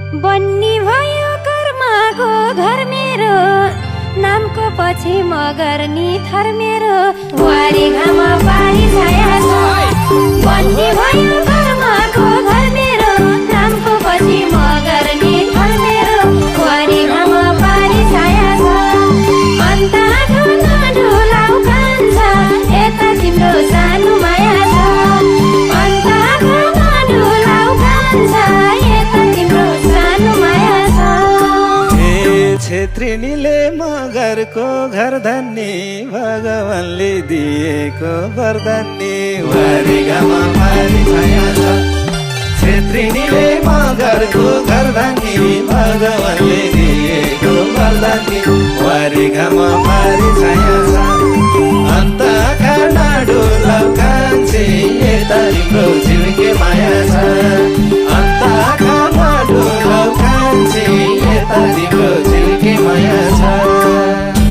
बन्नी भयो कर्मको घर मेरो, नामको पछि मगर नि थर मेरो, वारी घाम पारी छाया छ। बन्नी भयो कर्मको घर मेरो, नामको पछि मगर नि थर मेरो, वारी घाम पारी छाया छ। अन्त आँखा नडुलाउ कान्छ, यता तिम्रो सानो माया छ। अन्त आँखा नडुलाउ कान्छ, यता तिम्रो सानो माया छ। छेत्रिनीले मगरको घर धन्ने, भगवानले दिएको वरदानी, वारी घाम पारी छाया छ। छेत्रिनीले मगरको घर धन्ने, भगवानले दिएको वरदानी, वारी घाम पारी छाया छ। अन्त आँखा नडुलाउ कान्छे, यता तिम्रो झिल्के माया छ।